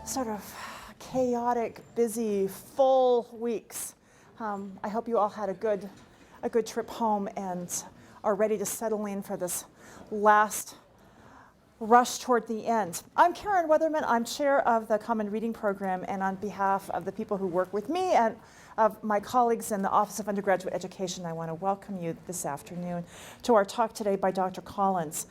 sort of chaotic, busy, full weeks. I hope you all had a good trip home and are ready to settle in for this last rush toward the end. I'm Karen Weatherman. I'm chair of the Common Reading Program, and on behalf of the people who work with me and of my colleagues in the Office of Undergraduate Education, I want to welcome you this afternoon to our talk today by Dr. Collins.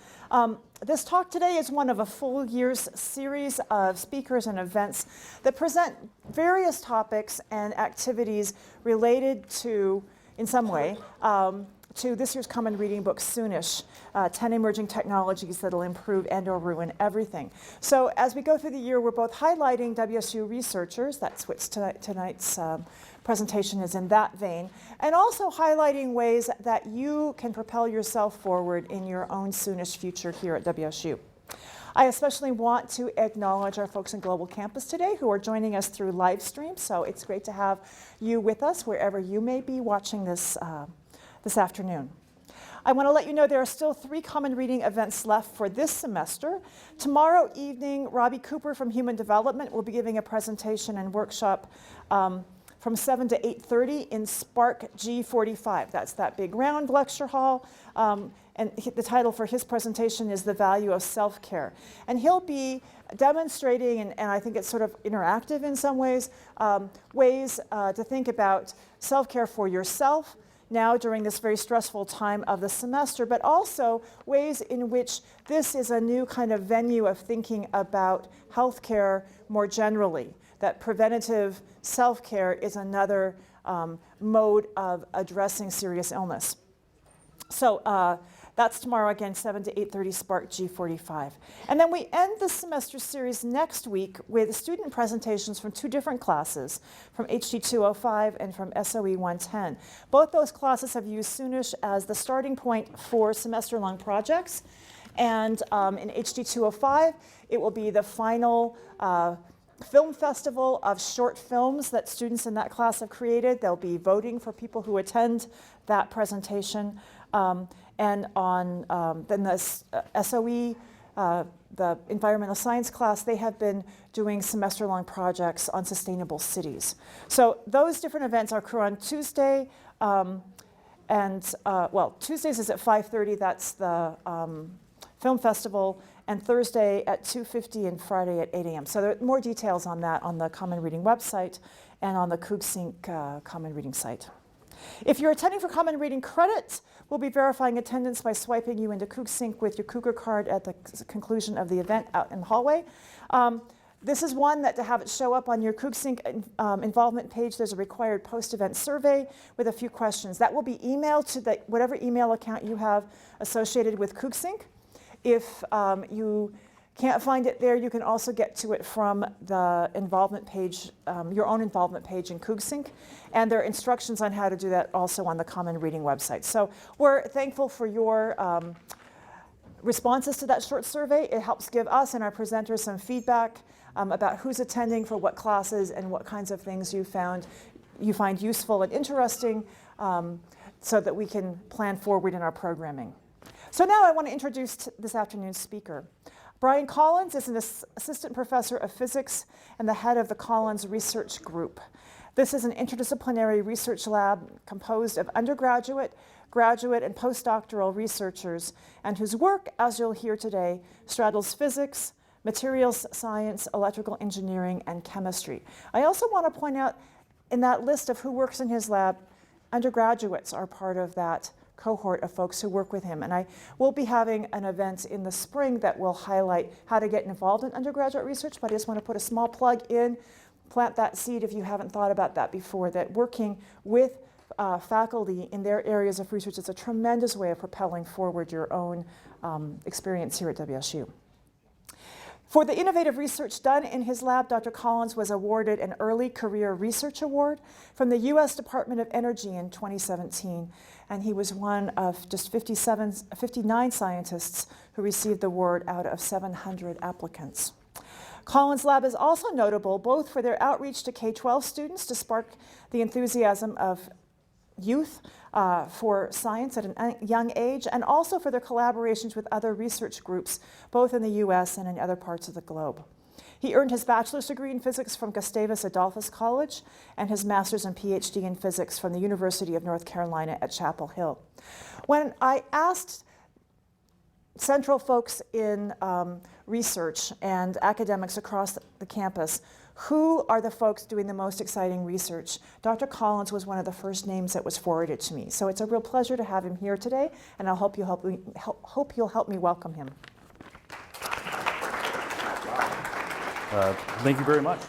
This talk today is one of a full year's series of speakers and events that present various topics and activities related to, in some way, to this year's Common Reading book, Soonish, 10 Emerging Technologies That'll Improve and or Ruin Everything. So as we go through the year, we're both highlighting WSU researchers, that's what tonight's presentation is in that vein, and also highlighting ways that you can propel yourself forward in your own Soonish future here at WSU. I especially want to acknowledge our folks in Global Campus today who are joining us through live stream, so it's great to have you with us wherever you may be watching this this afternoon. I want to let you know there are still 3 Common Reading events left for this semester. Tomorrow evening, Robbie Cooper from Human Development will be giving a presentation and workshop from 7 to 8:30 in Spark G45. That's that big round lecture hall. And the title for his presentation is The Value of Self-Care. And he'll be demonstrating, and I think it's sort of interactive in some ways, ways to think about self-care for yourself now during this very stressful time of the semester, but also ways in which this is a new kind of venue of thinking about healthcare more generally, that preventative self-care is another mode of addressing serious illness. So that's tomorrow again, 7 to 8:30, Spark G45. And then we end the semester series next week with student presentations from 2 different classes, from HD 205 and from SOE 110. Both those classes have used Soonish as the starting point for semester-long projects. And in HD 205, it will be the final film festival of short films that students in that class have created. They'll be voting for people who attend that presentation. And on then the SOE, the environmental science class, they have been doing semester-long projects on sustainable cities. So those different events occur on Tuesday, well, Tuesdays is at 5:30, that's the film festival, and Thursday at 2:50 and Friday at 8 a.m. So there are more details on that on the Common Reading website and on the CougSync Common Reading site. If you're attending for Common Reading credits, we'll be verifying attendance by swiping you into CougSync with your Cougar card at the conclusion of the event out in the hallway. This is one that to have it show up on your CougSync involvement page, there's a required post-event survey with a few questions. That will be emailed to whatever email account you have associated with CougSync. If you can't find it there, you can also get to it from the involvement page, your own involvement page in CougSync. And there are instructions on how to do that also on the Common Reading website. So we're thankful for your responses to that short survey. It helps give us and our presenters some feedback about who's attending for what classes and what kinds of things you find useful and interesting so that we can plan forward in our programming. So now I want to introduce this afternoon's speaker. Brian Collins is an assistant professor of physics and the head of the Collins Research Group. This is an interdisciplinary research lab composed of undergraduate, graduate, and postdoctoral researchers, and whose work, as you'll hear today, straddles physics, materials science, electrical engineering, and chemistry. I also want to point out in that list of who works in his lab, undergraduates are part of that cohort of folks who work with him. And I will be having an event in the spring that will highlight how to get involved in undergraduate research, but I just want to put a small plug in, plant that seed if you haven't thought about that before, that working with faculty in their areas of research is a tremendous way of propelling forward your own experience here at WSU. For the innovative research done in his lab, Dr. Collins was awarded an Early Career Research Award from the U.S. Department of Energy in 2017, and he was one of just 59 scientists who received the award out of 700 applicants. Collins Lab is also notable both for their outreach to K-12 students to spark the enthusiasm of youth for science at a young age, and also for their collaborations with other research groups, both in the US and in other parts of the globe. He earned his bachelor's degree in physics from Gustavus Adolphus College and his master's and PhD in physics from the University of North Carolina at Chapel Hill. When I asked central folks in research and academics across the campus, who are the folks doing the most exciting research? Dr. Collins was one of the first names that was forwarded to me. So it's a real pleasure to have him here today, and I hope you'll help me welcome him. Thank you very much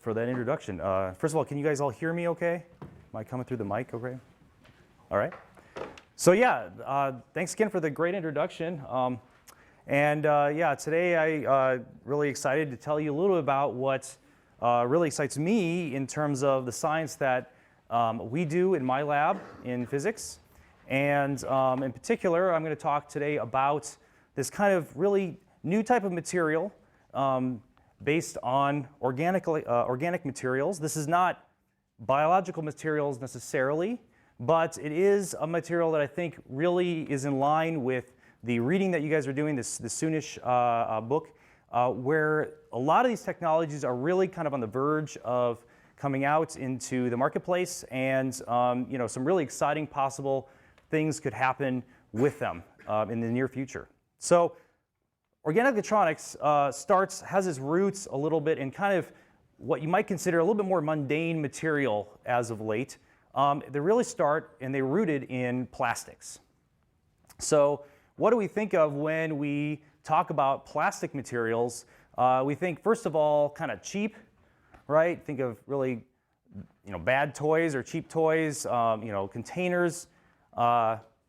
for that introduction. First of all, can you guys all hear me okay? Am I coming through the mic okay? All right. So yeah, thanks again for the great introduction. Yeah, today I really excited to tell you a little bit about what really excites me in terms of the science that we do in my lab in physics. And in particular, I'm going to talk today about this kind of really new type of material based on organic materials. This is not biological materials necessarily, but it is a material that I think really is in line with the reading that you guys are doing, this soonish book, where a lot of these technologies are really kind of on the verge of coming out into the marketplace, and some really exciting possible things could happen with them in the near future. So organic electronics has its roots a little bit in kind of what you might consider a little bit more mundane material as of late. They really start and they're rooted in plastics. So what do we think of when we talk about plastic materials? We think, first of all, kind of cheap, right? Think of really, bad toys or cheap toys, containers.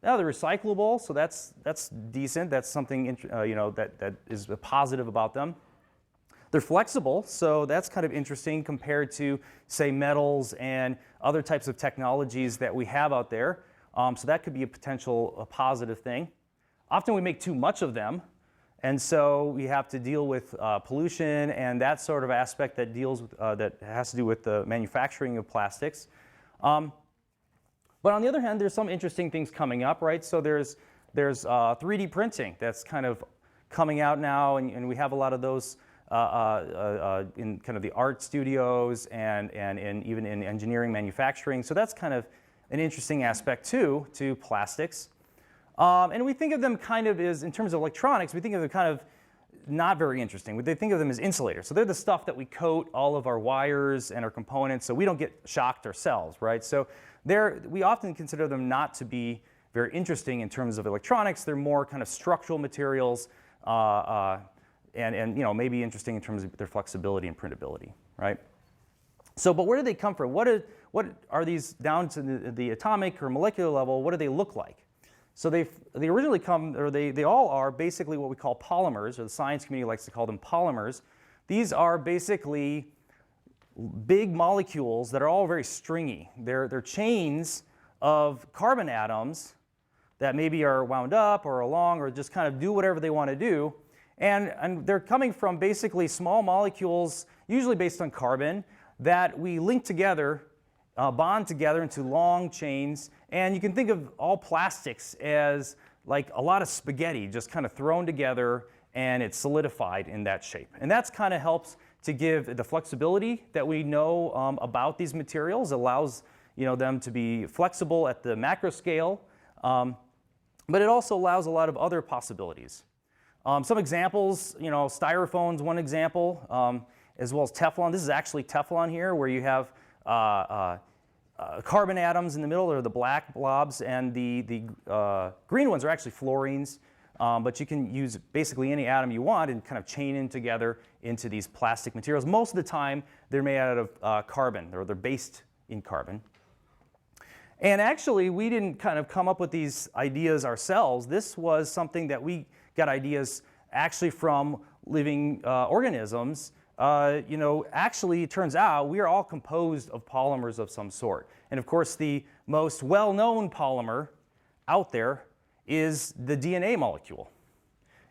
Now they're recyclable, so that's decent. That's something that is positive about them. They're flexible, so that's kind of interesting compared to, say, metals and other types of technologies that we have out there. So that could be a positive thing. Often we make too much of them, and so we have to deal with pollution and that sort of aspect that deals with, that has to do with the manufacturing of plastics. But on the other hand, there's some interesting things coming up, right? So there's 3D printing that's kind of coming out now, and we have a lot of those in kind of the art studios and even in engineering manufacturing. So that's kind of an interesting aspect too to plastics. And we think of them kind of as, in terms of electronics, we think of them kind of not very interesting. They think of them as insulators. So they're the stuff that we coat all of our wires and our components so we don't get shocked ourselves, right? So we often consider them not to be very interesting in terms of electronics. They're more kind of structural materials and maybe interesting in terms of their flexibility and printability, right? So, but where do they come from? What are these down to the atomic or molecular level? What do they look like? So they originally come, or they all are basically what we call polymers, or the science community likes to call them polymers. These are basically big molecules that are all very stringy. They're chains of carbon atoms that maybe are wound up or along or just kind of do whatever they want to do. And they're coming from basically small molecules, usually based on carbon, that we link together, bond together into long chains. And you can think of all plastics as like a lot of spaghetti just kind of thrown together and it's solidified in that shape. And that's kind of helps to give the flexibility that we know about these materials. It allows them to be flexible at the macro scale, but it also allows a lot of other possibilities. Some examples, styrofoam's one example, as well as Teflon. This is actually Teflon here, where you have carbon atoms in the middle, or the black blobs, and the green ones are actually fluorines. But you can use basically any atom you want and kind of chain in together into these plastic materials. Most of the time, they're made out of carbon, or they're based in carbon. And actually, we didn't kind of come up with these ideas ourselves. This was something that we got ideas actually from living organisms. Actually, it turns out we are all composed of polymers of some sort. And of course, the most well-known polymer out there is the DNA molecule.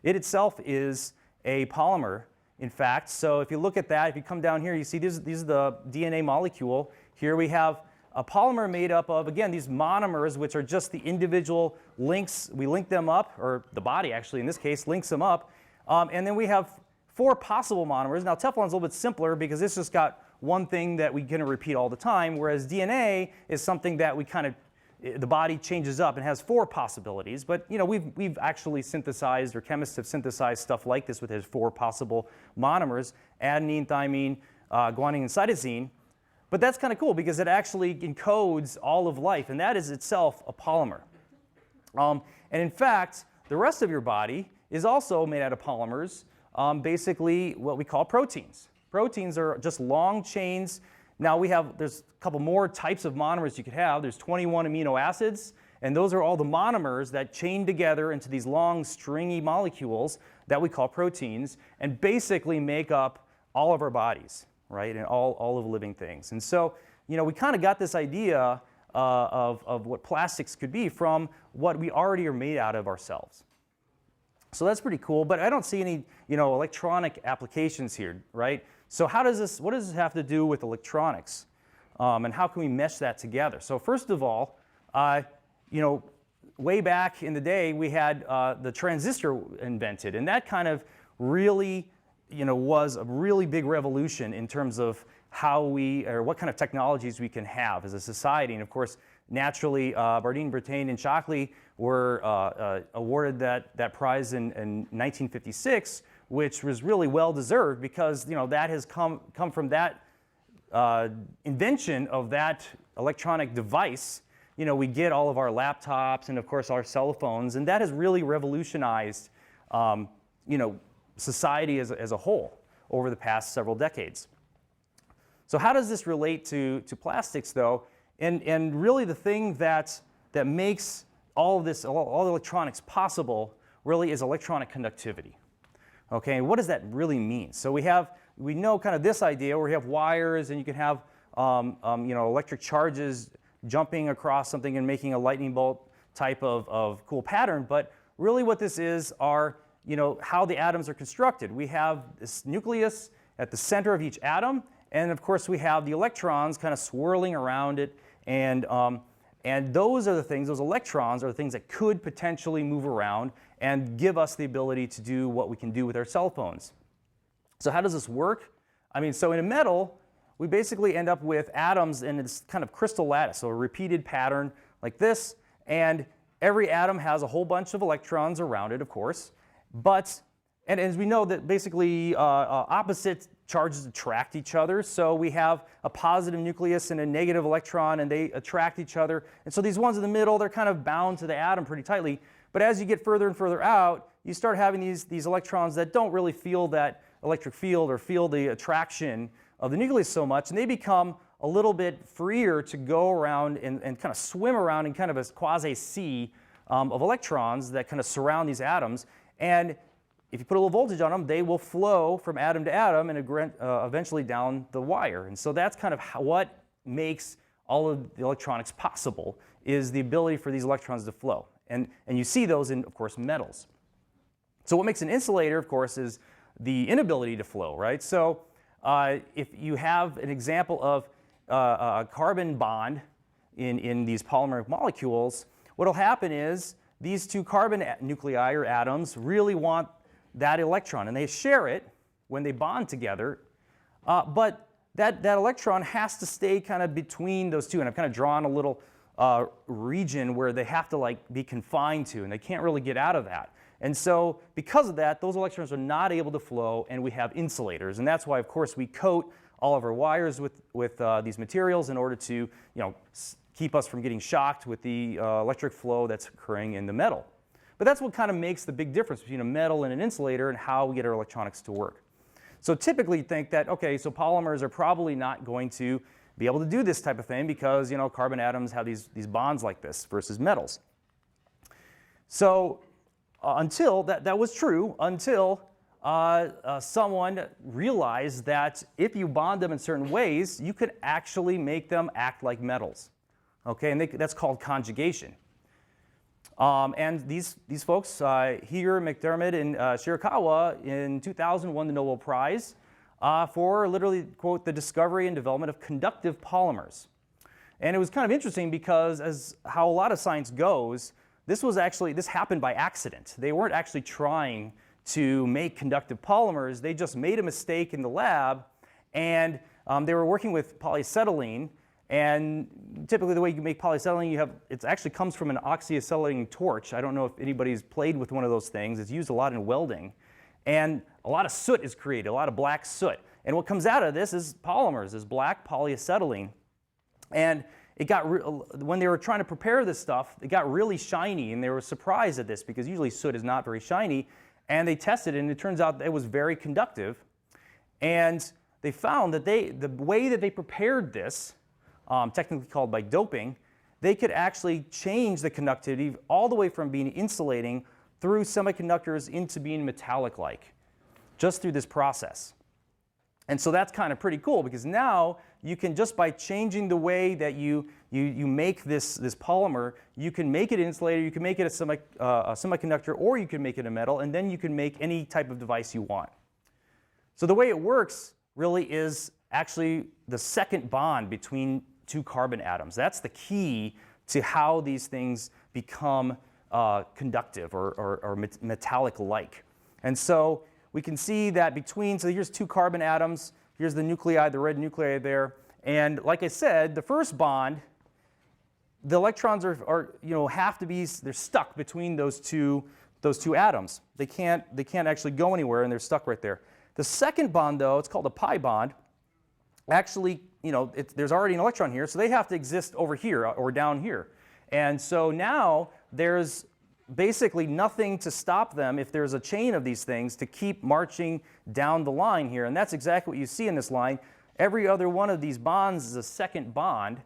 It itself is a polymer, in fact. So if you look at that, if you come down here, you see these are the DNA molecule. Here we have a polymer made up of, again, these monomers, which are just the individual links. We link them up, or the body actually in this case links them up. And then we have 4 possible monomers. Now Teflon's a little bit simpler because it's just got one thing that we can repeat all the time, whereas DNA is something that we kind of, the body changes up and has 4 possibilities. But you know, we've actually synthesized, or chemists have synthesized stuff like this with his 4 possible monomers: adenine, thymine, guanine, and cytosine. But that's kind of cool because it actually encodes all of life, and that is itself a polymer. And in fact, the rest of your body is also made out of polymers, basically what we call proteins. Proteins are just long chains. Now there's a couple more types of monomers you could have. There's 21 amino acids, and those are all the monomers that chain together into these long stringy molecules that we call proteins, and basically make up all of our bodies, right, and all of living things. And so, you know, we kind of got this idea of what plastics could be from what we already are made out of ourselves. So that's pretty cool, but I don't see any, you know, electronic applications here, right? So what does this have to do with electronics? And how can we mesh that together? So first of all, you know, way back in the day, we had the transistor invented, and that kind of really, you know, was a really big revolution in terms of how what kind of technologies we can have as a society. And of course, naturally, Bardeen, Brattain, and Shockley were awarded that prize in 1956, which was really well deserved because, you know, that has come from that invention of that electronic device. You know, we get all of our laptops and of course our cell phones, and that has really revolutionized, you know, society as a whole over the past several decades. So how does this relate to plastics, though? And really the thing that makes all the electronics possible really is electronic conductivity. Okay, and what does that really mean? So we know kind of this idea where you have wires and you can have you know, electric charges jumping across something and making a lightning bolt type of cool pattern. But really what this is are, you know, how the atoms are constructed. We have this nucleus at the center of each atom, and of course we have the electrons kind of swirling around it, and those are the things, those electrons are the things that could potentially move around and give us the ability to do what we can do with our cell phones. So how does this work? I mean, so in a metal, we basically end up with atoms in this kind of crystal lattice, so a repeated pattern like this, and every atom has a whole bunch of electrons around it, of course. And as we know that basically opposite charges attract each other, so we have a positive nucleus and a negative electron, and they attract each other. And so these ones in the middle, they're kind of bound to the atom pretty tightly. But as you get further and further out, you start having these electrons that don't really feel that electric field or feel the attraction of the nucleus so much, and they become a little bit freer to go around and kind of swim around in kind of a quasi-sea of electrons that kind of surround these atoms. And if you put a little voltage on them, they will flow from atom to atom and eventually down the wire. And so that's kind of what makes all of the electronics possible, is the ability for these electrons to flow. And you see those in, of course, metals. So what makes an insulator, of course, is the inability to flow, right? So if you have an example of a carbon bond in these polymeric molecules, what will happen is these two carbon nuclei or atoms really want that electron, and they share it when they bond together, but that electron has to stay kind of between those two, and I've kind of drawn a little region where they have to like be confined to, and they can't really get out of that. And so because of that, those electrons are not able to flow, and we have insulators, and that's why, of course, we coat all of our wires with these materials in order to, you know, keep us from getting shocked with the electric flow that's occurring in the metal. But that's what kind of makes the big difference between a metal and an insulator and how we get our electronics to work. So typically you think that, okay, so polymers are probably not going to be able to do this type of thing because, you know, carbon atoms have these bonds like this versus metals. So until that was true, until someone realized that if you bond them in certain ways, you could actually make them act like metals. Okay, and that's called conjugation. And these folks here, McDermott and Shirakawa, in 2000 won the Nobel Prize for literally, quote, the discovery and development of conductive polymers. And it was kind of interesting because, as how a lot of science goes, this happened by accident. They weren't actually trying to make conductive polymers. They just made a mistake in the lab, and they were working with polyacetylene. And typically the way you make polyacetylene, it actually comes from an oxyacetylene torch. I don't know if anybody's played with one of those things. It's used a lot in welding. And a lot of soot is created, a lot of black soot. And what comes out of this is polymers, is black polyacetylene. And it got when they were trying to prepare this stuff, it got really shiny, and they were surprised at this because usually soot is not very shiny. And they tested it, and it turns out that it was very conductive. And they found that the way that they prepared this, technically called by doping, they could actually change the conductivity all the way from being insulating through semiconductors into being metallic-like, just through this process. And so that's kind of pretty cool, because now you can, just by changing the way that you make this polymer, you can make it an insulator, you can make it a semiconductor, or you can make it a metal, and then you can make any type of device you want. So the way it works really is actually the second bond between two carbon atoms. That's the key to how these things become conductive or metallic-like. And so we can see that so here's two carbon atoms, here's the nuclei, the red nuclei there, and like I said, the first bond, the electrons they're stuck between those two atoms. They can't actually go anywhere, and they're stuck right there. The second bond, though, it's called a pi bond. Actually, there's already an electron here, so they have to exist over here or down here. And so now there's basically nothing to stop them, if there's a chain of these things, to keep marching down the line here. And that's exactly what you see in this line. Every other one of these bonds is a second bond.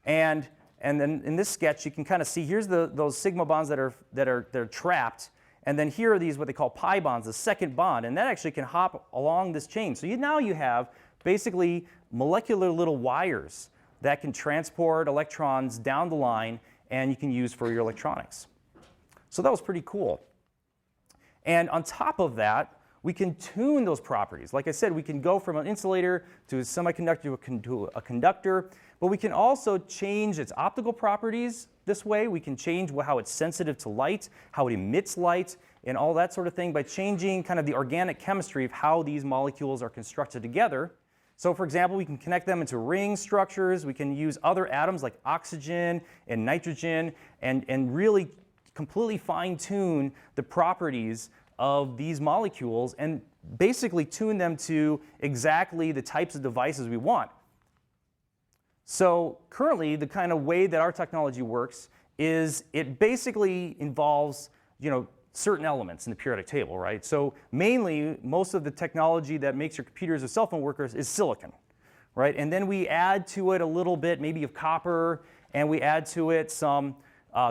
And then in this sketch, you can kind of see here's those sigma bonds that are trapped. And then here are these what they call pi bonds, the second bond. And that actually can hop along this chain. So now you have basically molecular little wires that can transport electrons down the line, and you can use for your electronics. So that was pretty cool. And on top of that, we can tune those properties. Like I said, we can go from an insulator to a semiconductor to a conductor, but we can also change its optical properties this way. We can change how it's sensitive to light, how it emits light, and all that sort of thing by changing kind of the organic chemistry of how these molecules are constructed together. So for example, we can connect them into ring structures. We can use other atoms like oxygen and nitrogen and really completely fine-tune the properties of these molecules and basically tune them to exactly the types of devices we want. So currently, the kind of way that our technology works is it basically involves certain elements in the periodic table, right? So mainly, most of the technology that makes your computers or cell phone workers is silicon, right? And then we add to it a little bit maybe of copper, and we add to it some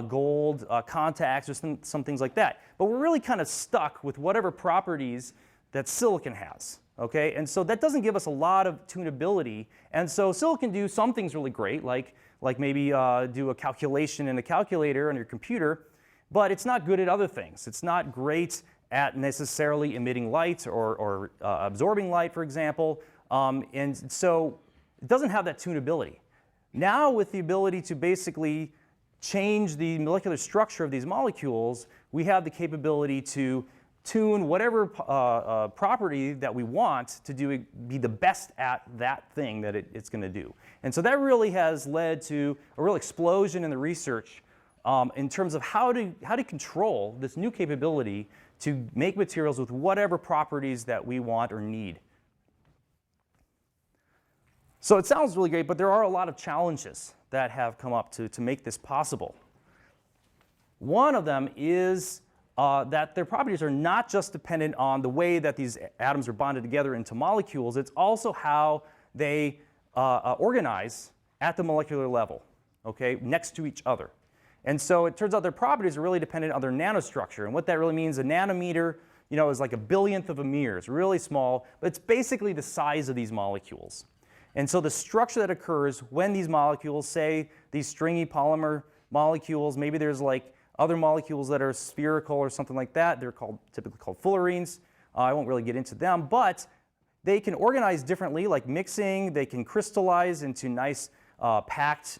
gold contacts or some things like that. But we're really kind of stuck with whatever properties that silicon has, okay? And so that doesn't give us a lot of tunability. And so silicon do some things really great, like maybe do a calculation in a calculator on your computer, but it's not good at other things. It's not great at necessarily emitting light or absorbing light, for example. And so it doesn't have that tunability. Now with the ability to basically change the molecular structure of these molecules, we have the capability to tune whatever property that we want to be the best at that thing that it's going to do. And so that really has led to a real explosion in the research in terms of how to control this new capability to make materials with whatever properties that we want or need. So it sounds really great, but there are a lot of challenges that have come up to make this possible. One of them is that their properties are not just dependent on the way that these atoms are bonded together into molecules, it's also how they organize at the molecular level, okay, next to each other. And so it turns out their properties are really dependent on their nanostructure. And what that really means, a nanometer is like a billionth of a meter. It's really small, but it's basically the size of these molecules. And so the structure that occurs when these molecules, say these stringy polymer molecules, maybe there's like other molecules that are spherical or something like that. They're typically called fullerenes. I won't really get into them, but they can organize differently, like mixing. They can crystallize into nice packed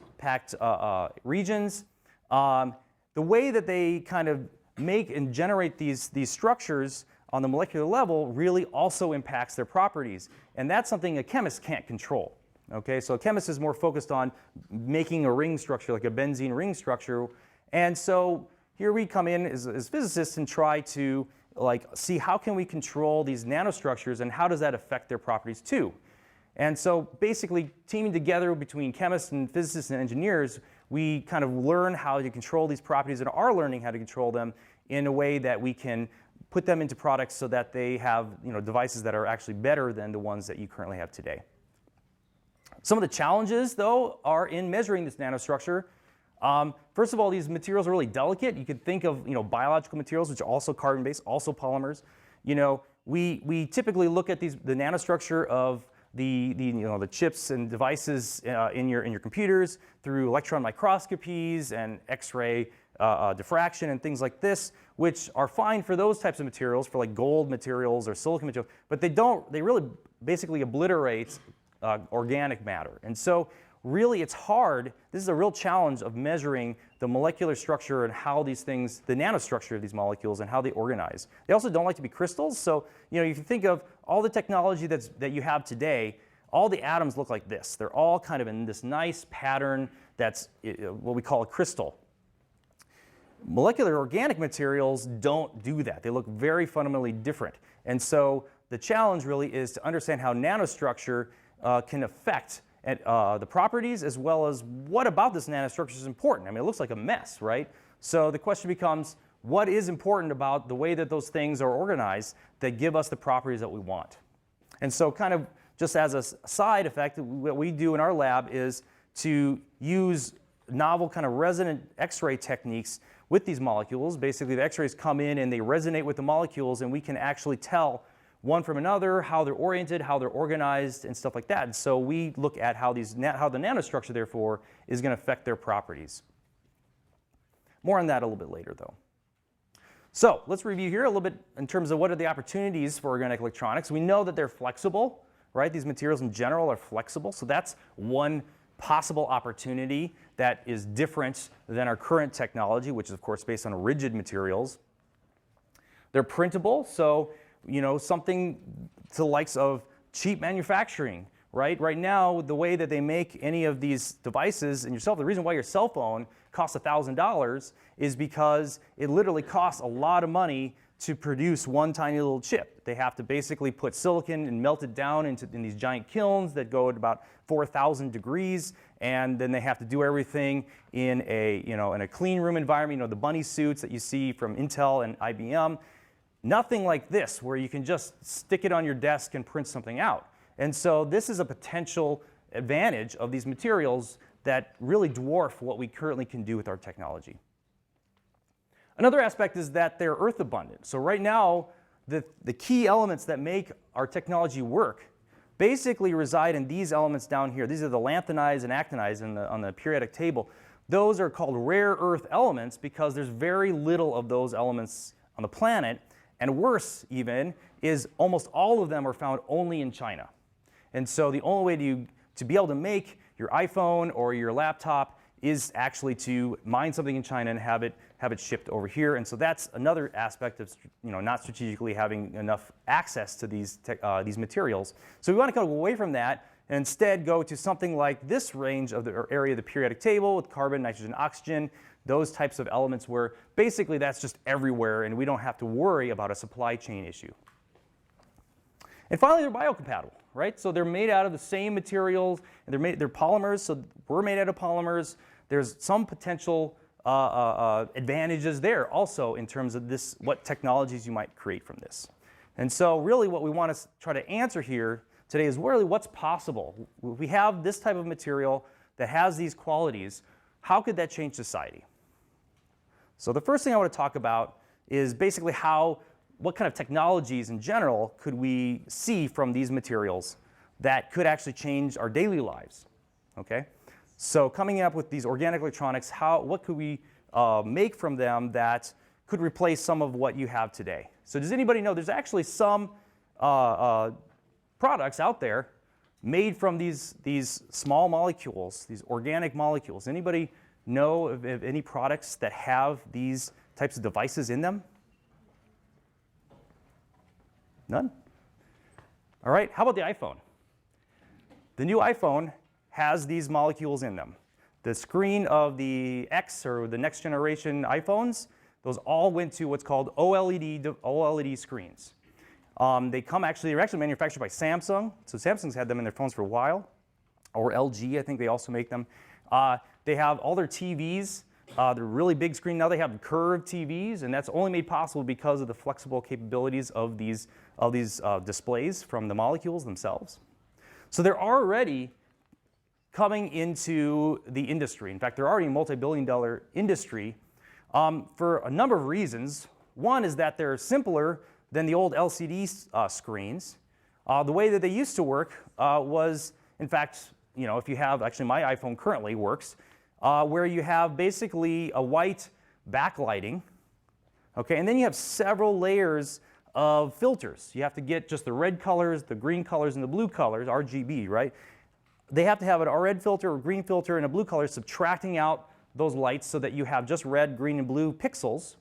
regions. The way that they kind of make and generate these structures on the molecular level really also impacts their properties. And that's something a chemist can't control. Okay, so a chemist is more focused on making a ring structure, like a benzene ring structure. And so here we come in as physicists and try to see how can we control these nanostructures and how does that affect their properties too. And so basically teaming together between chemists and physicists and engineers, we kind of learn how to control these properties and are learning how to control them in a way that we can put them into products so that they have devices that are actually better than the ones that you currently have today. Some of the challenges, though, are in measuring this nanostructure. First of all, these materials are really delicate. You could think of biological materials, which are also carbon-based, also polymers. We typically look at the nanostructure of the chips and devices in your computers through electron microscopies and X-ray diffraction and things like this, which are fine for those types of materials, for like gold materials or silicon materials, but they really basically obliterate organic matter. And so really it's hard. This is a real challenge of measuring the molecular structure and how these things, the nanostructure of these molecules and how they organize. They also don't like to be crystals. So if you think of all the technology that you have today, all the atoms look like this. They're all kind of in this nice pattern that's what we call a crystal. Molecular organic materials don't do that. They look very fundamentally different. And so the challenge really is to understand how nanostructure can affect the properties as well as what about this nanostructure is important. I mean, it looks like a mess, right? So the question becomes, what is important about the way that those things are organized that give us the properties that we want? And so kind of just as a side effect, what we do in our lab is to use novel kind of resonant X-ray techniques with these molecules. Basically, the X-rays come in and they resonate with the molecules, and we can actually tell one from another, how they're oriented, how they're organized, and stuff like that. And so we look at how the nanostructure, therefore, is going to affect their properties. More on that a little bit later, though. So let's review here a little bit in terms of what are the opportunities for organic electronics. We know that they're flexible, right? These materials in general are flexible. So that's one possible opportunity that is different than our current technology, which is, of course, based on rigid materials. They're printable, so something to the likes of cheap manufacturing, right? Right now, the way that they make any of these devices, and the reason why your cell phone costs $1,000 is because it literally costs a lot of money to produce one tiny little chip. They have to basically put silicon and melt it down in these giant kilns that go at about 4,000 degrees, and then they have to do everything in a clean room environment. The bunny suits that you see from Intel and IBM. Nothing like this, where you can just stick it on your desk and print something out. And so this is a potential advantage of these materials that really dwarf what we currently can do with our technology. Another aspect is that they're earth abundant. So right now, the key elements that make our technology work basically reside in these elements down here. These are the lanthanides and actinides on the periodic table. Those are called rare earth elements because there's very little of those elements on the planet. And worse even is almost all of them are found only in China. And so the only way to be able to make your iPhone or your laptop is actually to mine something in China and have it shipped over here. And so that's another aspect of not strategically having enough access to these materials. So we want to kind of go away from that and instead go to something like this range of the area of the periodic table with carbon, nitrogen, oxygen, those types of elements where basically that's just everywhere and we don't have to worry about a supply chain issue. And finally, they're biocompatible, right? So they're made out of the same materials, and they're polymers, so we're made out of polymers. There's some potential advantages there also in terms of what technologies you might create from this. And so really what we want to try to answer here today is really what's possible. If we have this type of material that has these qualities, how could that change society? So the first thing I want to talk about is basically what kind of technologies in general could we see from these materials that could actually change our daily lives, okay? So coming up with these organic electronics, what could we make from them that could replace some of what you have today? So does anybody know there's actually some products out there made from these small molecules, these organic molecules? Anybody know of any products that have these types of devices in them? None? All right, how about the iPhone? The new iPhone has these molecules in them. The screen of the X or the next generation iPhones, those all went to what's called OLED screens. They're actually manufactured by Samsung. So Samsung's had them in their phones for a while, or LG, I think they also make them. They have all their TVs. They're really big screen. Now they have curved TVs, and that's only made possible because of the flexible capabilities of these displays from the molecules themselves. So they're already coming into the industry. In fact, they're already a multi-billion-dollar industry for a number of reasons. One is that they're simpler than the old LCD screens. The way that they used to work was, in fact, if you have, actually my iPhone currently works, where you have basically a white backlighting, okay, and then you have several layers of filters. You have to get just the red colors, the green colors, and the blue colors, RGB, right? They have to have a red filter, a green filter, and a blue color subtracting out those lights so that you have just red, green, and blue pixels.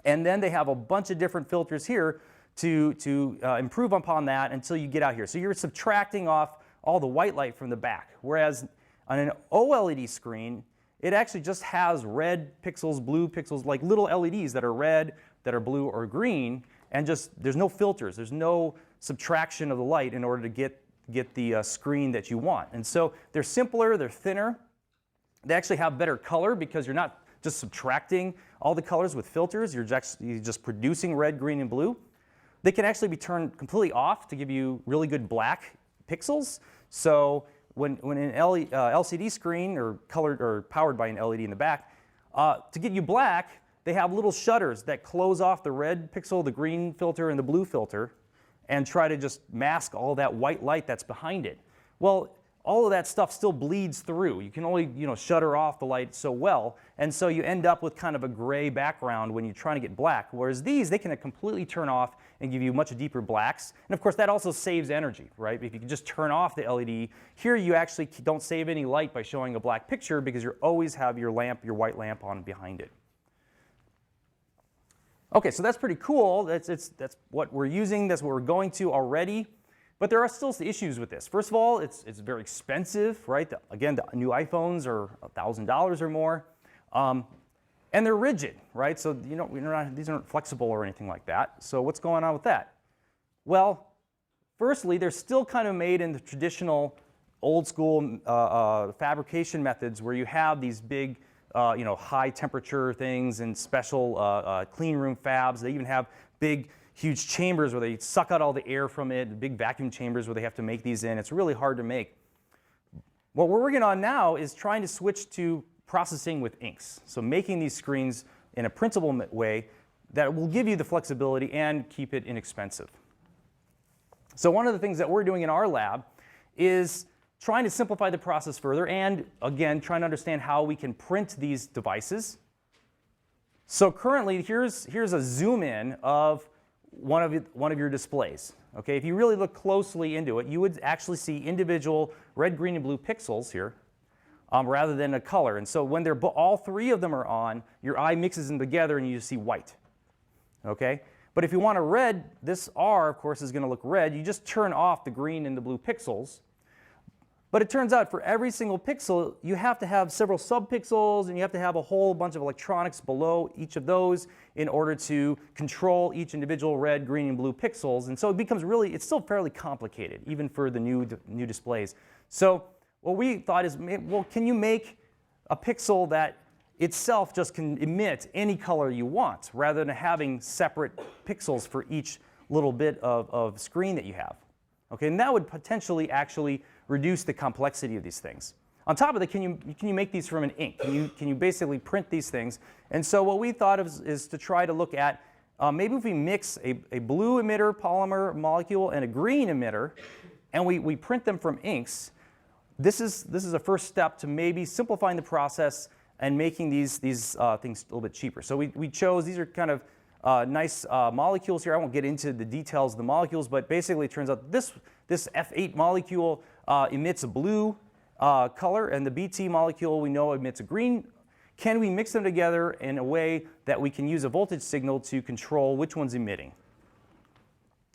And then they have a bunch of different filters here to improve upon that until you get out here. So you're subtracting off all the white light from the back. Whereas on an OLED screen, it actually just has red pixels, blue pixels, like little LEDs that are red, that are blue, or green, and just there's no filters. There's no subtraction of the light in order to get the screen that you want. And so they're simpler, they're thinner. They actually have better color because you're not just subtracting all the colors with filters. You're just producing red, green, and blue. They can actually be turned completely off to give you really good black pixels. So when an LCD screen or colored or powered by an LED in the back, to get you black, they have little shutters that close off the red pixel, the green filter, and the blue filter, and try to just mask all that white light that's behind it. Well, all of that stuff still bleeds through. You can only shutter off the light so well, and so you end up with kind of a gray background when you're trying to get black. Whereas these, they can completely turn off and give you much deeper blacks. And of course, that also saves energy, right? If you can just turn off the LED, here you actually don't save any light by showing a black picture because you always have your lamp, your white lamp on behind it. Okay, so that's pretty cool. That's what we're using. That's what we're going to already. But there are still issues with this. First of all, it's very expensive, right? Again, the new iPhones are $1,000 or more. And they're rigid, right? So these aren't flexible or anything like that. So what's going on with that? Well, firstly, they're still kind of made in the traditional old school fabrication methods where you have these big high temperature things and special clean room fabs. They even have big, huge chambers where they suck out all the air from it, big vacuum chambers where they have to make these in. It's really hard to make. What we're working on now is trying to switch to processing with inks. So making these screens in a printable way that will give you the flexibility and keep it inexpensive. So one of the things that we're doing in our lab is trying to simplify the process further and, again, trying to understand how we can print these devices. So currently, here's a zoom in of one of your displays. Okay, if you really look closely into it, you would actually see individual red, green, and blue pixels here rather than a color. And so when all three of them are on, your eye mixes them together and you see white. Okay? But if you want a red, this R, of course, is going to look red. You just turn off the green and the blue pixels. But it turns out for every single pixel, you have to have several subpixels, and you have to have a whole bunch of electronics below each of those in order to control each individual red, green, and blue pixels. And so it becomes it's still fairly complicated, even for the new displays. So what we thought is, well, can you make a pixel that itself just can emit any color you want, rather than having separate pixels for each little bit of screen that you have? Okay, and that would potentially actually reduce the complexity of these things. On top of that, can you make these from an ink? Can you basically print these things? And so what we thought of is to try to look at maybe if we mix a blue emitter polymer molecule and a green emitter, and we print them from inks. This is a first step to maybe simplifying the process and making these things a little bit cheaper. So we chose, these are kind of nice molecules here. I won't get into the details of the molecules, but basically it turns out this F8 molecule emits a blue color, and the BT molecule we know emits a green. Can we mix them together in a way that we can use a voltage signal to control which one's emitting?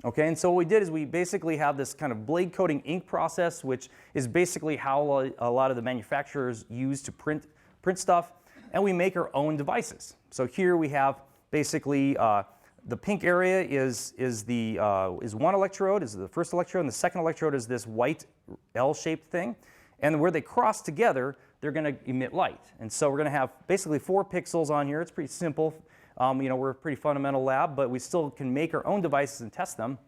Okay, and so what we did is we basically have this kind of blade coating ink process, which is basically how a lot of the manufacturers use to print stuff, and we make our own devices. So here we have basically the pink area is one electrode, is the first electrode, and the second electrode is this white L-shaped thing, and where they cross together, they're going to emit light. And so we're going to have basically 4 pixels on here. It's pretty simple. We're a pretty fundamental lab, but we still can make our own devices and test them.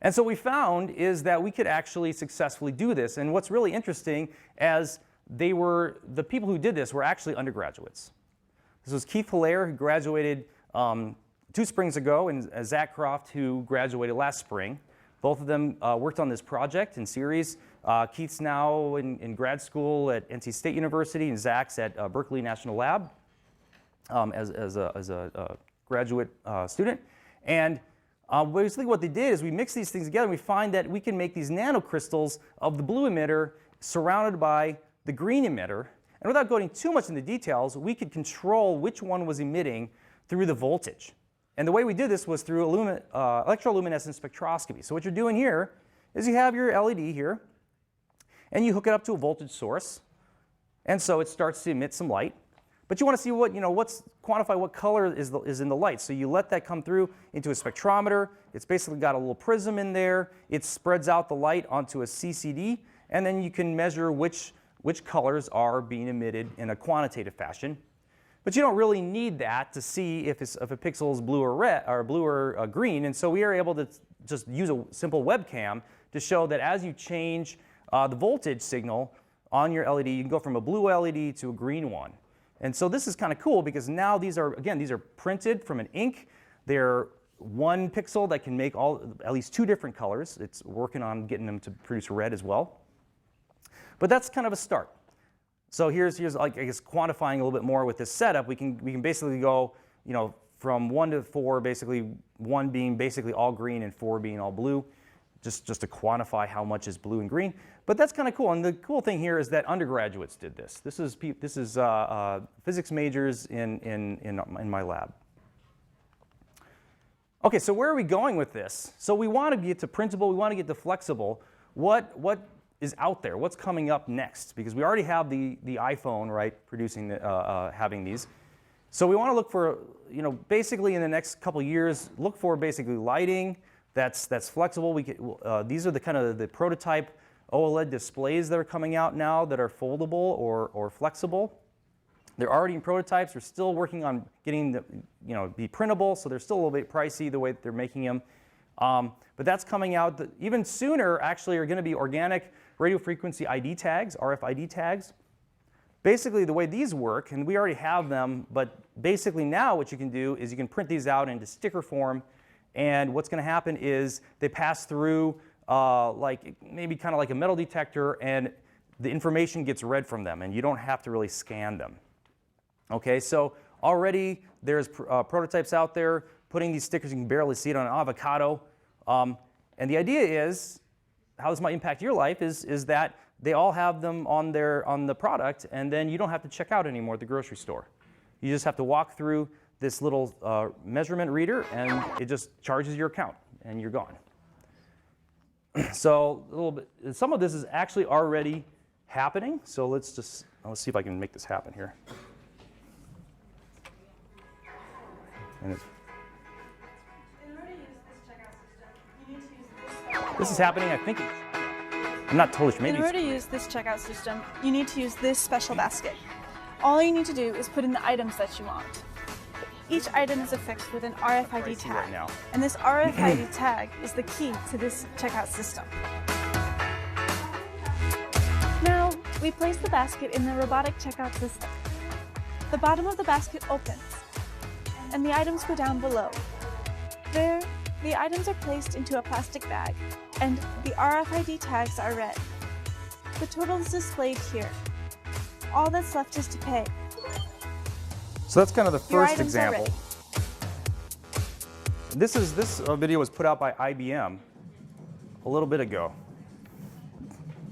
And so what we found is that we could actually successfully do this. And what's really interesting is the people who did this were actually undergraduates. This was Keith Hilaire, who graduated 2 springs ago, and Zach Croft, who graduated last spring. Both of them worked on this project in series. Keith's now in grad school at NC State University, and Zach's at Berkeley National Lab. As a graduate student. And basically what they did is we mix these things together and we find that we can make these nanocrystals of the blue emitter surrounded by the green emitter. And without going too much into details, we could control which one was emitting through the voltage. And the way we did this was through electroluminescence spectroscopy. So what you're doing here is you have your LED here, and you hook it up to a voltage source. And so it starts to emit some light. But you want to see quantify what color is in the light. So you let that come through into a spectrometer. It's basically got a little prism in there. It spreads out the light onto a CCD, and then you can measure which colors are being emitted in a quantitative fashion. But you don't really need that to see if a pixel is blue or red, or blue or green. And so we are able to just use a simple webcam to show that as you change the voltage signal on your LED, you can go from a blue LED to a green one. And so this is kind of cool because now these are printed from an ink. They're 1 pixel that can make at least 2 different colors. It's working on getting them to produce red as well. But that's kind of a start. So here's like, I guess, quantifying a little bit more with this setup. We can basically go, from 1 to 4, basically 1 being basically all green and 4 being all blue, just to quantify how much is blue and green. But that's kind of cool. And the cool thing here is that undergraduates did this. This is physics majors in my lab. Okay, so where are we going with this? So we want to get to printable. We want to get to flexible. What is out there? What's coming up next? Because we already have the iPhone, right, producing having these. So we want to look for, basically in the next couple years, look for basically lighting that's flexible. These are the kind of the prototype OLED displays that are coming out now that are foldable or flexible. They're already in prototypes. We're still working on getting them, be printable, so they're still a little bit pricey the way that they're making them. But that's coming out. Even sooner, actually, are going to be organic radio frequency ID tags, RFID tags. Basically, the way these work, and we already have them, but basically now what you can do is you can print these out into sticker form, and what's going to happen is they pass through maybe kind of like a metal detector, and the information gets read from them, and you don't have to really scan them. Okay, so already there's prototypes out there putting these stickers. You can barely see it on an avocado. And the idea is, how this might impact your life is that they all have them on the product, and then you don't have to check out anymore at the grocery store. You just have to walk through this little measurement reader, and it just charges your account, and you're gone. So a little bit. Some of this is actually already happening. So let's see if I can make this happen here. And in order to use this checkout system, you need to use this. This is happening, I think. I'm not totally sure. Maybe in order to use this checkout system, you need to use this special basket. All you need to do is put in the items that you want. Each item is affixed with an RFID tag, right now. and this RFID tag is the key to this checkout system. Now, we place the basket in the robotic checkout system. The bottom of the basket opens, and the items go down below. There, the items are placed into a plastic bag, and the RFID tags are read. The total is displayed here. All that's left is to pay. So that's kind of the Your first items are example. ready. This video was put out by IBM a little bit ago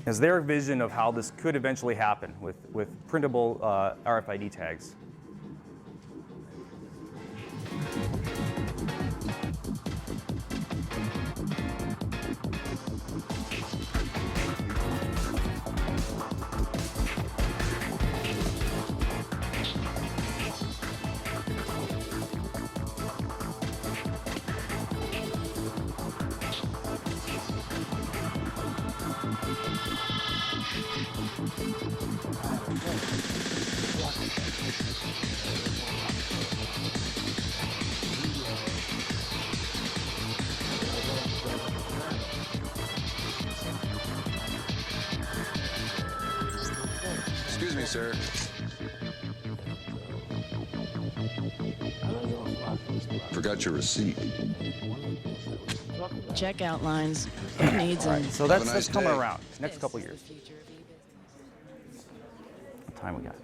as their vision of how this could eventually happen with printable RFID tags. morning, sir. Forgot your receipt. Checkout lines. Who needs All right, them? so that's, Have a that's nice coming day. around next couple This is years. the future of e-business. What time we got?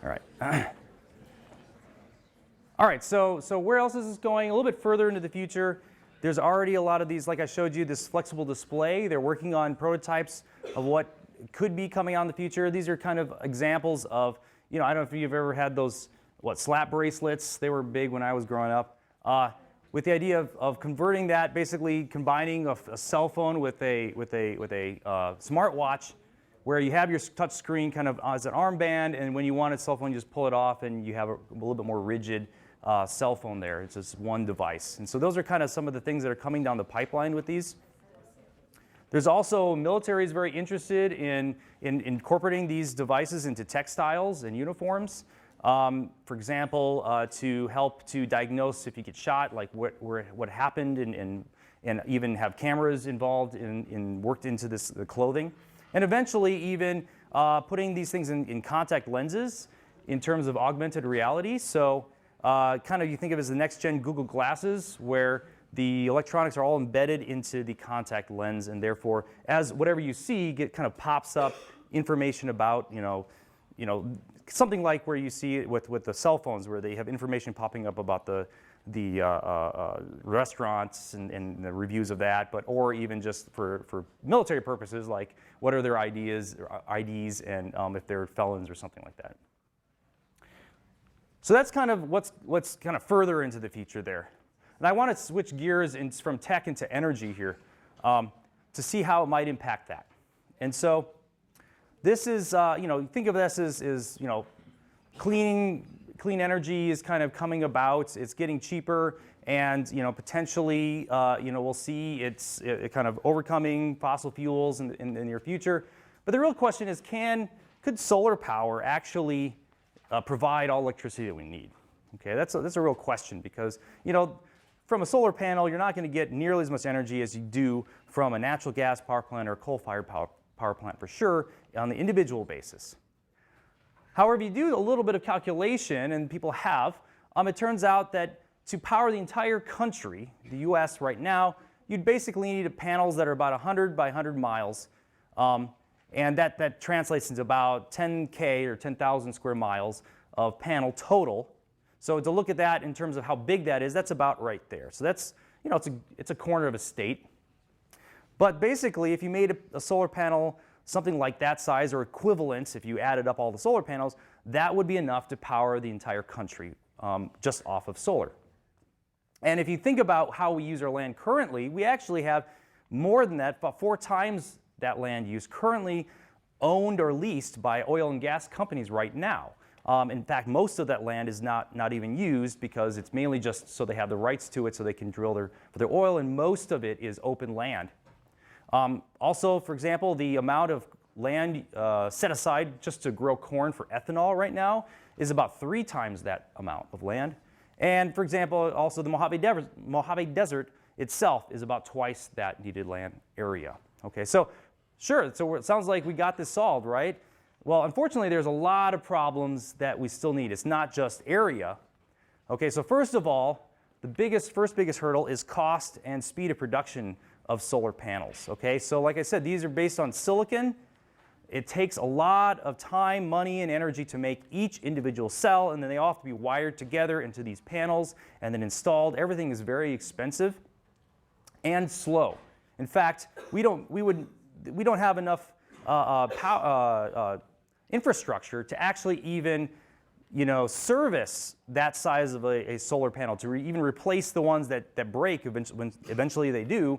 All right. All right, so where else is this going? A little bit further into the future. There's already a lot of these, like I showed you, this flexible display. They're working on prototypes of what could be coming out in the future. These are kind of examples of, I don't know if you've ever had those, slap bracelets. They were big when I was growing up. With the idea of converting that, basically combining a cell phone with a smartwatch, where you have your touch screen kind of as an armband, and when you want a cell phone, you just pull it off, and you have a little bit more rigid cell phone there. It's just one device. And so those are kind of some of the things that are coming down the pipeline with these. There's also, military is very interested in incorporating these devices into textiles and uniforms. For example, to help to diagnose if you get shot, like what happened, and even have cameras involved in worked into the clothing. And eventually even putting these things in contact lenses in terms of augmented reality. So kind of you think of it as the next gen Google Glasses, where the electronics are all embedded into the contact lens, and therefore as whatever you see kind of pops up information about, something like where you see it with the cell phones, where they have information popping up about the restaurants and the reviews of that, or even just for military purposes, like what are their IDs and if they're felons or something like that. So that's kind of what's kind of further into the future there. And I want to switch gears from tech into energy here to see how it might impact that. And so this is, think of this as clean energy is kind of coming about. It's getting cheaper, and potentially, we'll see it kind of overcoming fossil fuels in the near future. But the real question is, could solar power actually provide all electricity that we need? Okay, that's a real question, because from a solar panel, you're not going to get nearly as much energy as you do from a natural gas power plant or a coal-fired power plant, for sure, on the individual basis. However, you do a little bit of calculation, and people have, it turns out that to power the entire country, the US right now, you'd basically need panels that are about 100 by 100 miles, and that translates into about 10K or 10,000 square miles of panel total. So to look at that in terms of how big that is, that's about right there. So that's, it's a corner of a state. But basically, if you made a solar panel something like that size or equivalent, if you added up all the solar panels, that would be enough to power the entire country just off of solar. And if you think about how we use our land currently, we actually have more than that, about 4 times that land use currently owned or leased by oil and gas companies right now. In fact, most of that land is not even used, because it's mainly just so they have the rights to it so they can drill for their oil, and most of it is open land. Also, for example, the amount of land set aside just to grow corn for ethanol right now is about 3 times that amount of land. And for example, also the Mojave Desert itself is about twice that needed land area. Okay, so sure, so it sounds like we got this solved, right? Well, unfortunately, there's a lot of problems that we still need. It's not just area. Okay, so first of all, the first biggest hurdle is cost and speed of production of solar panels. Okay, so like I said, these are based on silicon. It takes a lot of time, money, and energy to make each individual cell, and then they all have to be wired together into these panels and then installed. Everything is very expensive and slow. In fact, we don't have enough infrastructure to actually even service that size of a solar panel, to even replace the ones that break when eventually they do.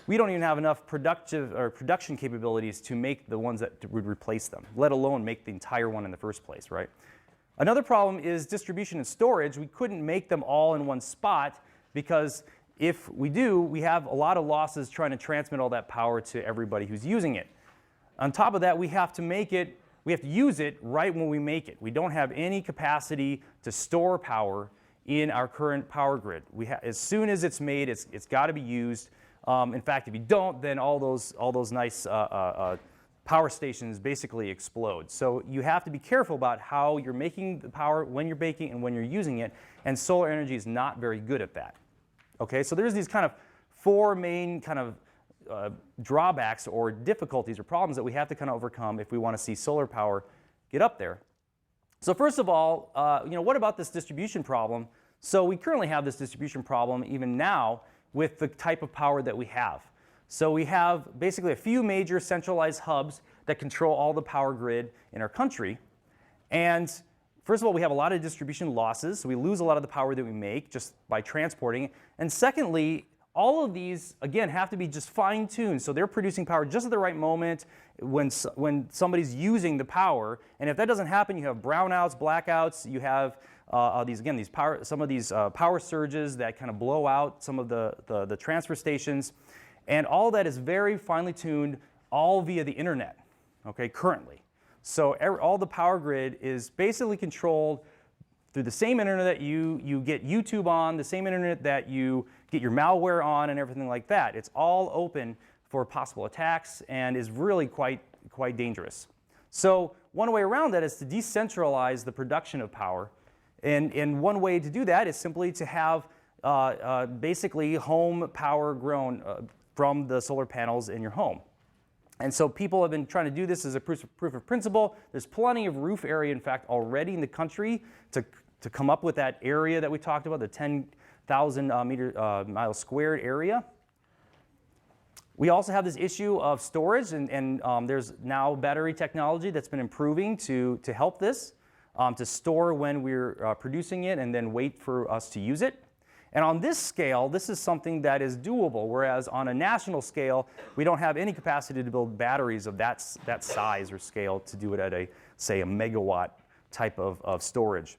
We don't even have enough production capabilities to make the ones that would replace them, let alone make the entire one in the first place, right? Another problem is distribution and storage. We couldn't make them all in one spot, because if we do, we have a lot of losses trying to transmit all that power to everybody who's using it. On top of that, we have to use it right when we make it. We don't have any capacity to store power in our current power grid. As soon as it's made, it's got to be used. In fact, if you don't, then all those nice power stations basically explode. So you have to be careful about how you're making the power, when you're baking and when you're using it, and solar energy is not very good at that. Okay, so there's these kind of 4 main kind of drawbacks or difficulties or problems that we have to kind of overcome if we want to see solar power get up there. So first of all, what about this distribution problem? So we currently have this distribution problem even now with the type of power that we have. So we have basically a few major centralized hubs that control all the power grid in our country. And first of all, we have a lot of distribution losses. So we lose a lot of the power that we make just by transporting. And secondly, all of these, again, have to be just fine-tuned. So they're producing power just at the right moment when somebody's using the power. And if that doesn't happen, you have brownouts, blackouts. You have some of these power surges that kind of blow out some of the transfer stations. And all that is very finely tuned, all via the internet, okay, currently. So all the power grid is basically controlled through the same internet that you get YouTube on, the same internet that you get your malware on and everything like that. It's all open for possible attacks and is really quite dangerous. So one way around that is to decentralize the production of power. And one way to do that is simply to have basically home power grown from the solar panels in your home. And so people have been trying to do this as a proof of principle. There's plenty of roof area, in fact, already in the country to come up with that area that we talked about, the 10,000 miles squared area. We also have this issue of storage, and there's now battery technology that's been improving to help this, to store when we're producing it and then wait for us to use it. And on this scale, this is something that is doable, whereas on a national scale, we don't have any capacity to build batteries of that size or scale to do it at say, a megawatt type of storage.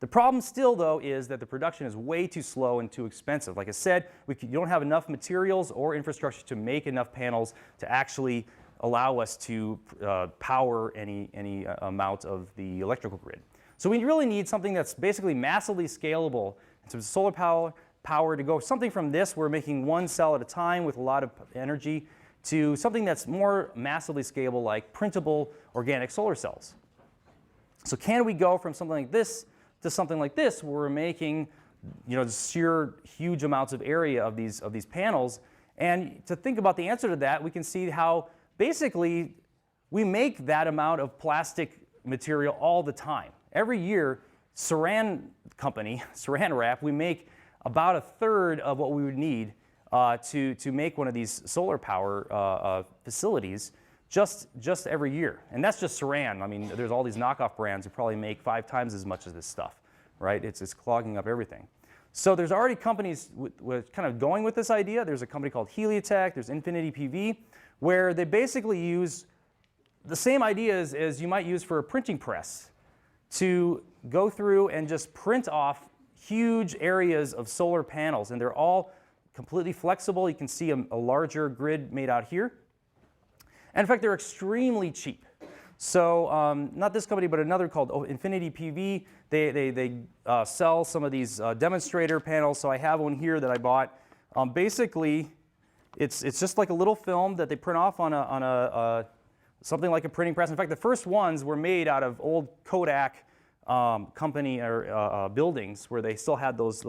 The problem still, though, is that the production is way too slow and too expensive. Like I said, you don't have enough materials or infrastructure to make enough panels to actually allow us to power any amount of the electrical grid. So we really need something that's basically massively scalable. So solar power to go something from this, we're making one cell at a time with a lot of energy, to something that's more massively scalable, like printable organic solar cells. So can we go from something like this to something like this, where we're making sheer huge amounts of area of these panels? And to think about the answer to that, we can see how basically we make that amount of plastic material all the time. Every year, Saran wrap, we make about a third of what we would need to make one of these solar power facilities just every year. And that's just Saran. I mean, there's all these knockoff brands who probably make 5 times as much as this stuff, right? It's clogging up everything. So there's already companies with kind of going with this idea. There's a company called Heliotech, there's Infinity PV, where they basically use the same ideas as you might use for a printing press to go through and just print off huge areas of solar panels. And they're all completely flexible. You can see a larger grid made out here. And in fact, they're extremely cheap. So not this company, but another called Infinity PV. They sell some of these demonstrator panels. So I have one here that I bought. Basically, it's just like a little film that they print off on something like a printing press. In fact, the first ones were made out of old Kodak company or buildings where they still had those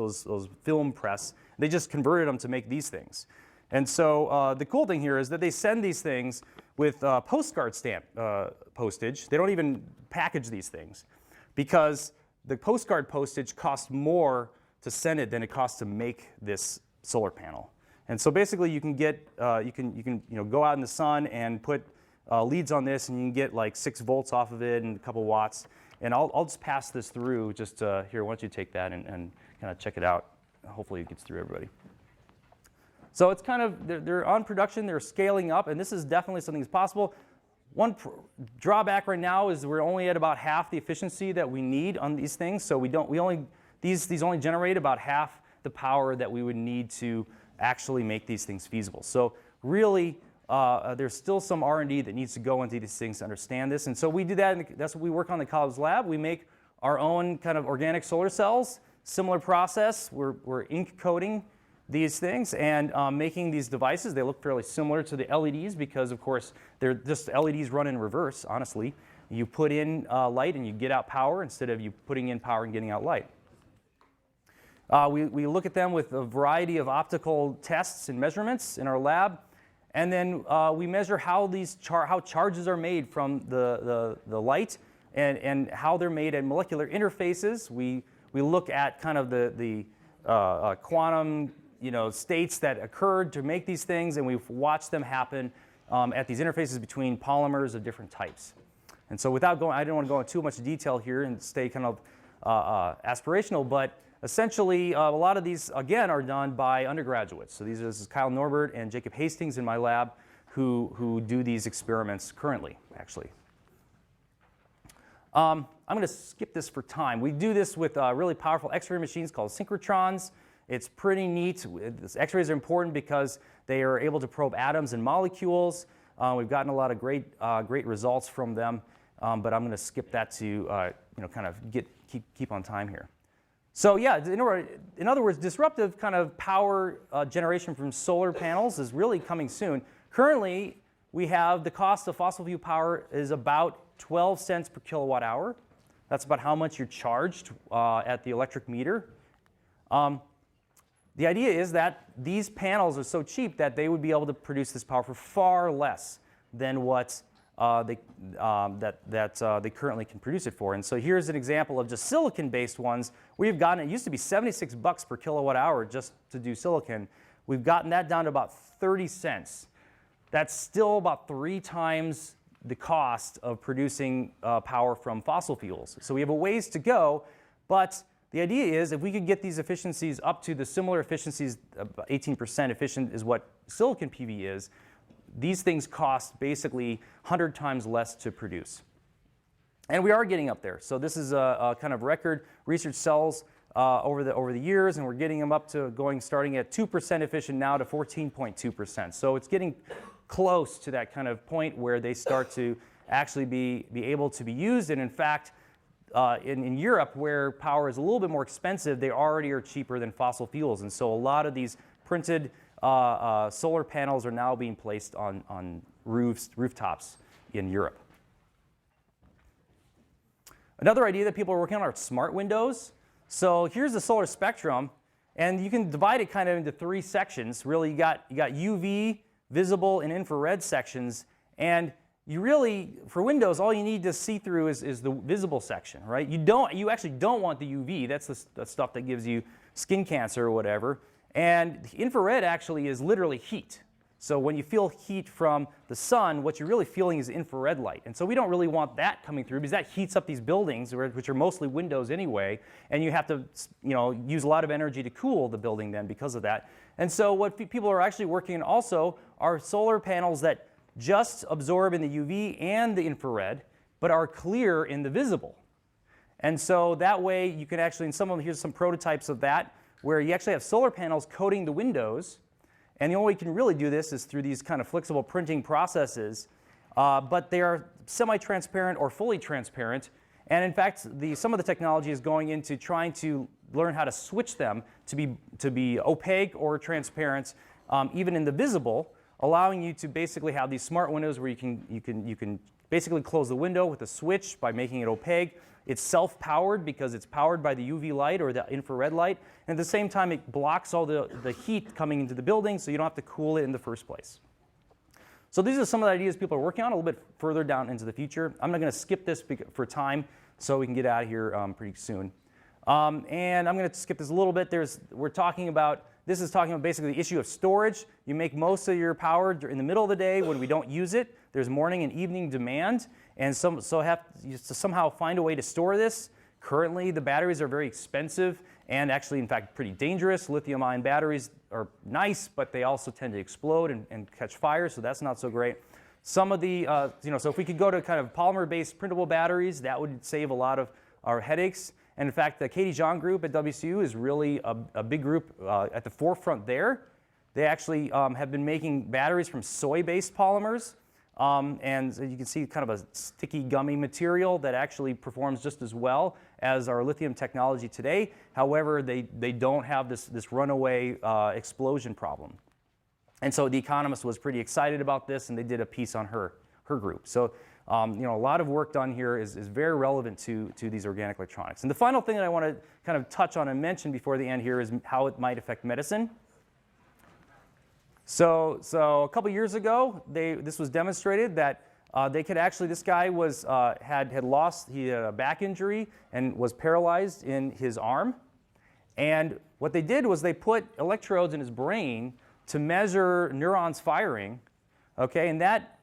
film press. They just converted them to make these things. And so the cool thing here is that they send these things with postcard stamp postage. They don't even package these things because the postcard postage costs more to send it than it costs to make this solar panel. And so basically, you can get you can go out in the sun and put leads on this, and you can get like 6 volts off of it and a couple watts. And I'll just pass this through. Just here, why don't you take that and kind of check it out? Hopefully, it gets through everybody. So it's kind of they're on production. They're scaling up, and this is definitely something that's possible. One drawback right now is we're only at about half the efficiency that we need on these things. So these only generate about half the power that we would need to actually make these things feasible. So really, there's still some R&D that needs to go into these things to understand this. And so we do that, that's what we work on in the Cobbs Lab. We make our own kind of organic solar cells, similar process. We're ink coating these things and making these devices. They look fairly similar to the LEDs because, of course, they're just LEDs run in reverse, honestly. You put in light and you get out power instead of you putting in power and getting out light. We look at them with a variety of optical tests and measurements in our lab. And then we measure how how charges are made from the light and how they're made at molecular interfaces. We look at kind of the quantum states that occurred to make these things, and we've watched them happen at these interfaces between polymers of different types. And so I didn't want to go into too much detail here and stay kind of aspirational, but essentially a lot of these, again, are done by undergraduates. So this is Kyle Norbert and Jacob Hastings in my lab who do these experiments currently, actually. I'm going to skip this for time. We do this with really powerful X-ray machines called synchrotrons. It's pretty neat. X-rays are important because they are able to probe atoms and molecules. We've gotten a lot of great results from them, but I'm going to skip that to kind of keep on time here. So yeah, in other words, disruptive kind of power generation from solar panels is really coming soon. Currently, we have the cost of fossil fuel power is about 12 cents per kilowatt hour. That's about how much you're charged at the electric meter. The idea is that these panels are so cheap that they would be able to produce this power for far less than what they currently can produce it for. And so here's an example of just silicon-based ones. We've gotten, it used to be 76 bucks per kilowatt hour just to do silicon. We've gotten that down to about 30 cents. That's still about 3 times the cost of producing power from fossil fuels. So we have a ways to go, but the idea is if we could get these efficiencies up to the similar efficiencies, 18% efficient is what silicon PV is, these things cost basically 100 times less to produce. And we are getting up there. So this is a kind of record research cells over the years, and we're getting them up to starting at 2% efficient now to 14.2%. So it's getting close to that kind of point where they start to actually be able to be used. And in fact, in Europe, where power is a little bit more expensive, they already are cheaper than fossil fuels. And so a lot of these printed solar panels are now being placed on rooftops in Europe. Another idea that people are working on are smart windows. So here's the solar spectrum, and you can divide it kind of into 3 sections. Really, you got UV, visible, and infrared sections. And you really, for windows, all you need to see through is the visible section, right? You actually don't want the UV. That's the stuff that gives you skin cancer or whatever. And infrared actually is literally heat. So when you feel heat from the sun, what you're really feeling is infrared light. And so we don't really want that coming through because that heats up these buildings, which are mostly windows anyway, and you have to use a lot of energy to cool the building then because of that. And so what people are actually working on also are solar panels that just absorb in the UV and the infrared, but are clear in the visible. And so that way you can actually, in some of them, here's some prototypes of that, where you actually have solar panels coating the windows. And the only way you can really do this is through these kind of flexible printing processes. But they are semi-transparent or fully transparent. And in fact, some of the technology is going into trying to learn how to switch them to be opaque or transparent, even in the visible, allowing you to basically have these smart windows where you can basically close the window with a switch by making it opaque. It's self-powered because it's powered by the UV light or the infrared light. And at the same time, it blocks all the heat coming into the building, so you don't have to cool it in the first place. So these are some of the ideas people are working on a little bit further down into the future. I'm not going to skip this for time, so we can get out of here pretty soon. And I'm going to skip this a little bit. This is talking about basically the issue of storage. You make most of your power in the middle of the day when we don't use it. There's morning and evening demand, and so have to somehow find a way to store this. Currently, the batteries are very expensive and actually, in fact, pretty dangerous. Lithium-ion batteries are nice, but they also tend to explode and catch fire, so that's not so great. Some of the, so if we could go to kind of polymer-based printable batteries, that would save a lot of our headaches. And in fact, the Katie Zhang group at WCU is really a big group at the forefront there. They actually have been making batteries from soy-based polymers. And so you can see kind of a sticky, gummy material that actually performs just as well as our lithium technology today. However, they don't have this runaway explosion problem. And so The Economist was pretty excited about this, and they did a piece on her group. So a lot of work done here is very relevant to these organic electronics. And the final thing that I want to kind of touch on and mention before the end here is how it might affect medicine. So a couple years ago, this was demonstrated that they could actually, this guy was, had a back injury and was paralyzed in his arm. And what they did was they put electrodes in his brain to measure neurons firing, okay? And that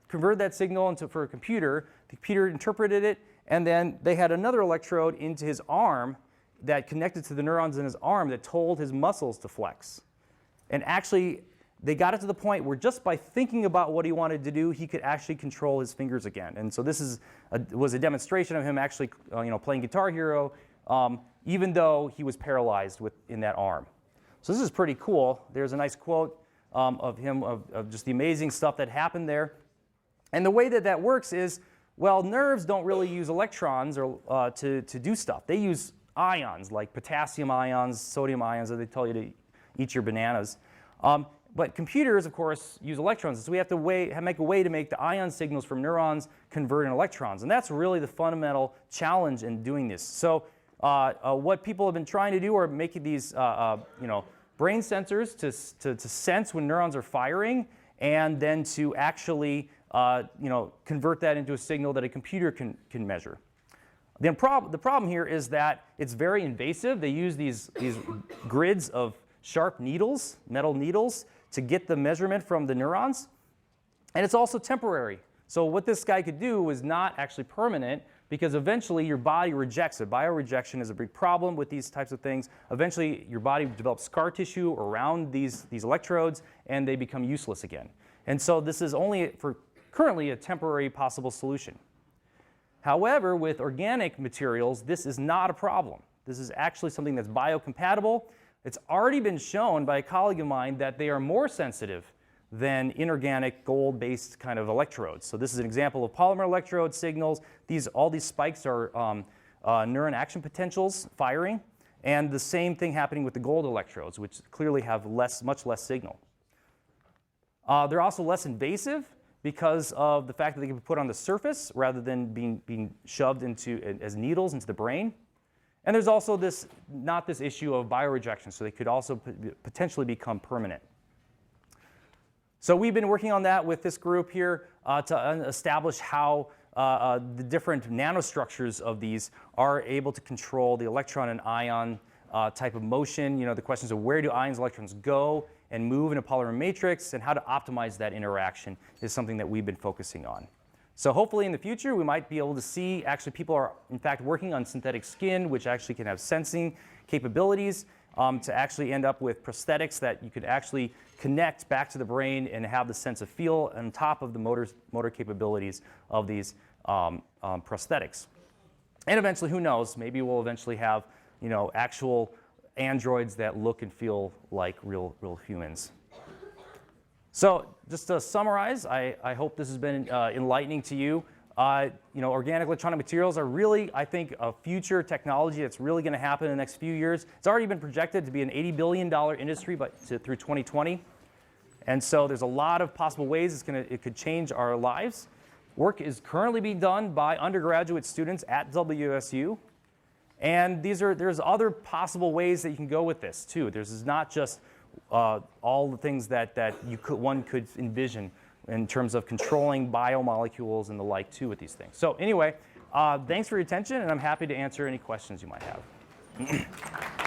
converted that signal for a computer. The computer interpreted it, and then they had another electrode into his arm that connected to the neurons in his arm that told his muscles to flex. And actually, they got it to the point where just by thinking about what he wanted to do, he could actually control his fingers again. And so this was a demonstration of him actually playing Guitar Hero, even though he was paralyzed in that arm. So this is pretty cool. There's a nice quote of him of just the amazing stuff that happened there. And the way that works is, well, nerves don't really use electrons to do stuff. They use ions, like potassium ions, sodium ions, that they tell you to eat your bananas. But computers, of course, use electrons. So we have to make a way to make the ion signals from neurons convert into electrons. And that's really the fundamental challenge in doing this. So what people have been trying to do are making these brain sensors to sense when neurons are firing, and then to actually convert that into a signal that a computer can measure. The problem here is that it's very invasive. They use these grids of sharp needles, metal needles, to get the measurement from the neurons. And it's also temporary. So what this guy could do was not actually permanent, because eventually your body rejects it. Biorejection is a big problem with these types of things. Eventually your body develops scar tissue around these electrodes, and they become useless again. And so this is only currently a temporary possible solution. However, with organic materials, this is not a problem. This is actually something that's biocompatible. It's already been shown by a colleague of mine that they are more sensitive than inorganic gold-based kind of electrodes. So this is an example of polymer electrode signals. All these spikes are neuron action potentials firing, and the same thing happening with the gold electrodes, which clearly have much less signal. They're also less invasive because of the fact that they can be put on the surface rather than being shoved as needles into the brain. And there's also not this issue of biorejection, so they could also potentially become permanent. So we've been working on that with this group here to establish how the different nanostructures of these are able to control the electron and ion type of motion. The questions of where do ions and electrons go and move in a polymer matrix, and how to optimize that interaction is something that we've been focusing on. So hopefully in the future, we might be able to see, actually people are in fact working on synthetic skin, which actually can have sensing capabilities to actually end up with prosthetics that you could actually connect back to the brain and have the sense of feel on top of the motor capabilities of these prosthetics. And eventually, who knows, maybe we'll eventually have actual androids that look and feel like real humans. So just to summarize, I hope this has been enlightening to you. Organic electronic materials are really, I think, a future technology that's really going to happen in the next few years. It's already been projected to be an $80 billion industry through 2020. And so there's a lot of possible ways it could change our lives. Work is currently being done by undergraduate students at WSU. And there's other possible ways that you can go with this, too. There's not just all the things that one could envision in terms of controlling biomolecules and the like, too, with these things. So anyway, thanks for your attention, and I'm happy to answer any questions you might have.